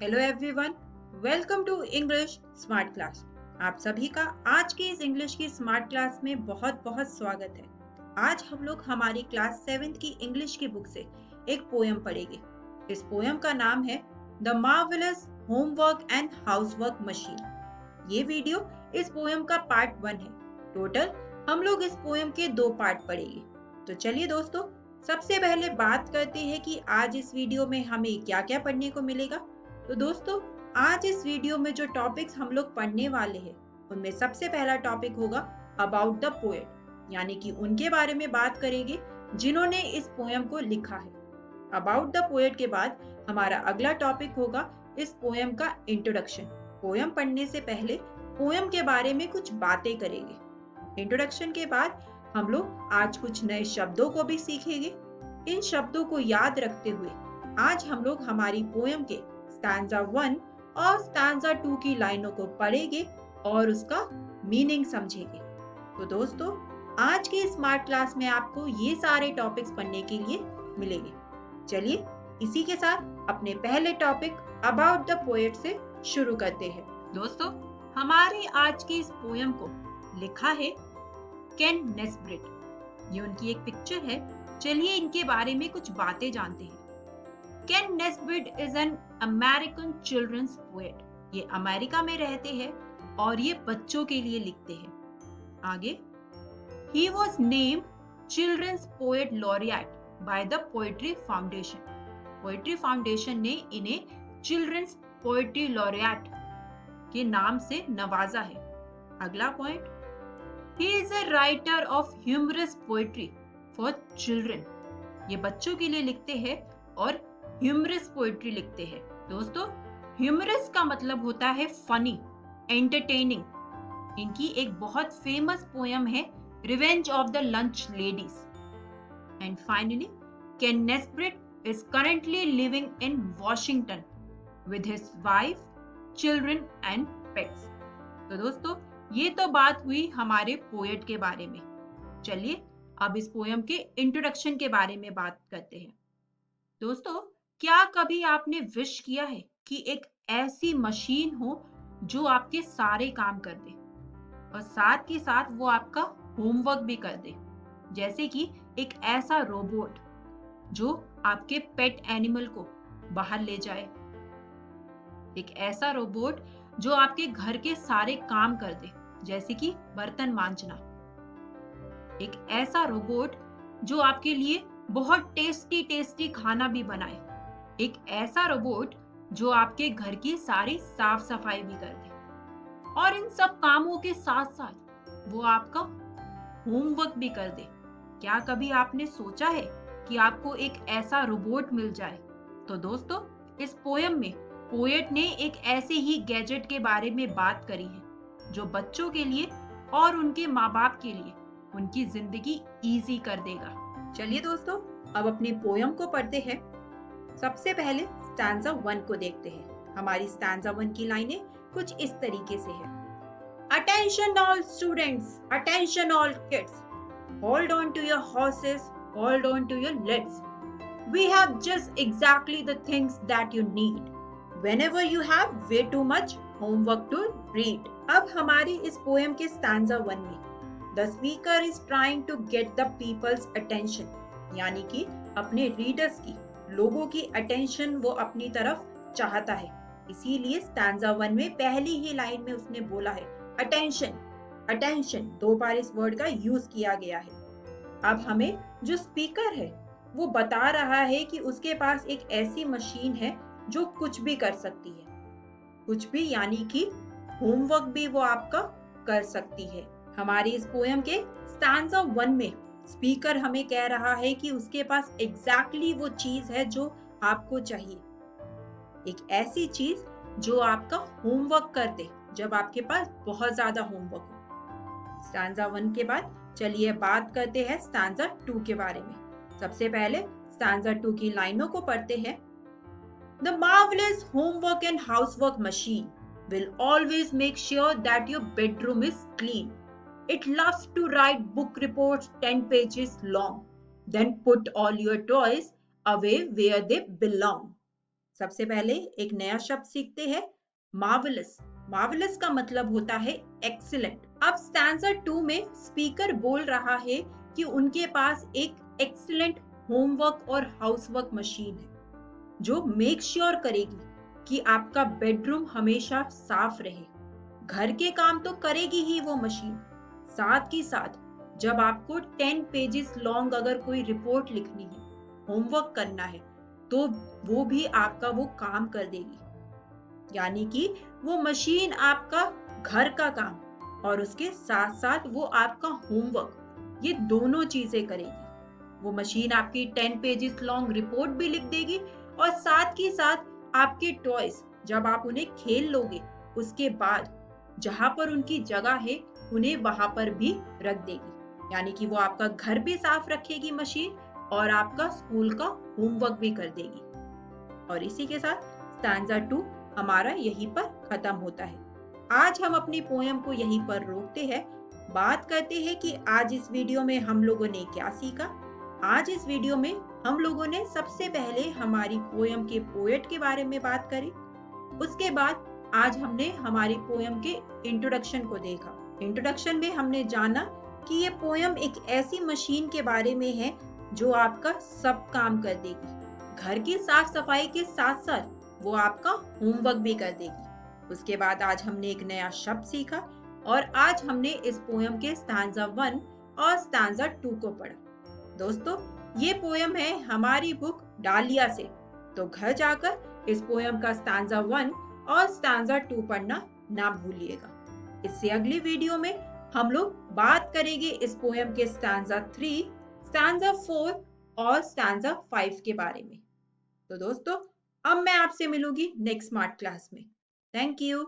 Hello everyone, welcome to English smart class. आप सभी का आज की इस इंग्लिश की स्मार्ट क्लास में बहुत बहुत स्वागत है। आज हम लोग हमारी क्लास 7th की इंग्लिश की बुक से एक पोयम पढ़ेंगे। इस पोयम का नाम है the marvellous homework and housework machine. ये वीडियो इस पोयम का पार्ट 1 है। टोटल हम लोग इस पोयम के 2 पार्ट पढ़ेंगे। तो चलिए दोस्तों, सबसे पहले बात करते हैं कि आज इस वीडियो में हमें क्या क्या पढ़ने को मिलेगा। तो दोस्तों, आज इस वीडियो में जो टॉपिक्स हम लोग पढ़ने वाले हैं उनमें सबसे पहला टॉपिक होगा अबाउट द पोएट, यानी कि उनके बारे में बात करेंगे जिन्होंने इस पोयम को लिखा है। अबाउट द पोएट के बाद हमारा अगला टॉपिक होगा इस पोयम का इंट्रोडक्शन। पोयम पढ़ने से पहले पोयम के बारे में कुछ बातें करेंगे। इंट्रोडक्शन के बाद हम लोग आज कुछ नए शब्दों को भी सीखेंगे। इन शब्दों को याद रखते हुए आज हम लोग हमारी पोयम के स्टैंजा 1 और स्टैंजा 2 की लाइनों को पढ़ेंगे और उसका मीनिंग समझेंगे। तो दोस्तों, आज की स्मार्ट क्लास में आपको ये सारे टॉपिक्स पढ़ने के लिए मिलेंगे। चलिए इसी के साथ अपने पहले टॉपिक अबाउट द पोएट से शुरू करते हैं। दोस्तों, हमारे आज की इस पोयम को लिखा है केन नेस्ब्रिट। ये उनकी एक पिक्चर है। चलिए इनके बारे में कुछ बातें जानते हैं। Ken Nesbitt is an American children's poet. ये अमेरिका में रहते हैं और ये बच्चों के लिए लिखते हैं। आगे, he was named children's poet laureate by the poetry foundation. Poetry foundation ने इन्हें चिल्ड्रंस पोएट्री लॉरिएट के नाम से नवाजा है। अगला point, he is a writer of humorous poetry for children. ये बच्चों के लिए लिखते हैं और ह्यूमरस पोएट्री लिखते हैं। दोस्तों, ह्यूमरस का मतलब होता है फनी, एंटरटेनिंग। इनकी एक बहुत फेमस पोयम है revenge of the lunch ladies. And finally, Ken Nesbitt is currently living in Washington with his wife, children and pets. तो दोस्तों, ये तो बात हुई हमारे पोएट के बारे में। चलिए अब इस पोयम के इंट्रोडक्शन के बारे में बात करते हैं। दोस्तों, क्या कभी आपने विश किया है कि एक ऐसी मशीन हो जो आपके सारे काम कर दे और साथ के साथ वो आपका होमवर्क भी कर दे? जैसे कि एक ऐसा रोबोट जो आपके पेट एनिमल को बाहर ले जाए, एक ऐसा रोबोट जो आपके घर के सारे काम कर दे, जैसे कि बर्तन मांजना, एक ऐसा रोबोट जो आपके लिए बहुत टेस्टी टेस्टी खाना भी बनाए, एक ऐसा रोबोट जो आपके घर की सारी साफ सफाई भी कर दे और इन सब कामों के साथ साथ वो आपका होमवर्क भी कर दे। क्या कभी आपने सोचा है कि आपको एक ऐसा रोबोट मिल जाए? तो दोस्तों, इस पोयम में पोएट ने एक ऐसे ही गैजेट के बारे में बात करी है जो बच्चों के लिए और उनके माँ बाप के लिए उनकी जिंदगी इजी कर देगा। चलिए दोस्तों, अब अपनी पोयम को पढ़ते हैं। सबसे पहले स्टैंजा 1 को देखते हैं। हमारी स्टैंजा 1 की लाइनें कुछ इस तरीके से है। Attention all students, attention all kids. Hold on to your horses, hold on to your legs. We have just exactly the things that you need whenever you have way too much homework to read. अब हमारी इस poem के stanza 1 में The speaker is trying to get the people's attention, यानी कि अपने readers की, लोगों की अटेंशन वो अपनी तरफ चाहता है। इसीलिए स्टैंजा 1 में पहली ही लाइन में उसने बोला है अटेंशन। अटेंशन 2 बार इस वर्ड का यूज किया गया है। अब हमें जो स्पीकर है वो बता रहा है कि उसके पास एक ऐसी मशीन है जो कुछ भी कर सकती है। कुछ भी यानी कि होमवर्क भी वो आपका कर सकती है। हमारी इस पोयम के स्टैंजा 1 में स्पीकर हमें कह रहा है कि उसके पास एग्जैक्टली वो चीज है जो आपको चाहिए, एक ऐसी चीज जो आपका होमवर्क कर दे जब आपके पास बहुत ज्यादा होमवर्क हो। स्टैंजा 1 के बाद चलिए बात करते हैं स्टैंजा 2 के बारे में। सबसे पहले स्टैंजा 2 की लाइनों को पढ़ते हैं। The marvelous homework and housework machine will always make sure that your bedroom is clean. It loves to write book reports 10 pages long, then put all your toys away where they belong. सबसे पहले एक नया शब्द सीखते हैं, marvellous. Marvellous का मतलब होता है एक्सीलेंट। अब स्टैंजा 2 में स्पीकर बोल रहा है कि उनके पास एक एक्सीलेंट होमवर्क और हाउसवर्क मशीन है जो मेक श्योर करेगी कि आपका बेडरूम हमेशा साफ रहे। घर के काम तो करेगी ही वो मशीन, साथ ही साथ जब आपको 10 पेजेस लॉन्ग अगर कोई रिपोर्ट लिखनी है, होमवर्क करना है, तो वो भी आपका वो काम कर देगी। यानी कि वो मशीन आपका घर का काम और उसके साथ साथ वो आपका होमवर्क, ये दोनों चीजें करेगी। वो मशीन आपकी 10 पेजेस लॉन्ग रिपोर्ट भी लिख देगी और साथ ही साथ आपके टॉयज जब आप उन्हें खेल लोगे, उसके बाद जहां पर उनकी जगह है उन्हें वहां पर भी रख देगी। यानी कि वो आपका घर भी साफ रखेगी मशीन और आपका स्कूल का होमवर्क भी कर देगी। और इसी के साथ स्टैंजा 2 हमारा यहीं पर खत्म होता है। आज हम अपनी पोयम को यहीं पर रोकते हैं। बात करते हैं कि आज इस वीडियो में हम लोगों ने क्या सीखा। आज इस वीडियो में हम लोगों ने सबसे पहले हमारी पोयम के पोएट के बारे में बात करी। उसके बाद आज हमने हमारी पोयम के इंट्रोडक्शन को देखा। इंट्रोडक्शन में हमने जाना कि ये पोयम एक ऐसी मशीन के बारे में है जो आपका सब काम कर देगी। घर की साफ सफाई के साथ साथ वो आपका होमवर्क भी कर देगी। उसके बाद आज हमने एक नया शब्द सीखा और आज हमने इस पोयम के स्टैंजा 1 और स्टैंजा 2 को पढ़ा। दोस्तों, ये पोयम है हमारी बुक डालिया से, तो घर जाकर इस पोयम का स्टैंजा 1 और स्टैंजा 2 पढ़ना ना भूलिएगा। इससे अगली वीडियो में हम लोग बात करेंगे इस पोयम के स्टैंजा 3, स्टैंजा 4 और स्टैंजा 5 के बारे में। तो दोस्तों, अब मैं आपसे मिलूंगी नेक्स्ट स्मार्ट क्लास में। Thank you.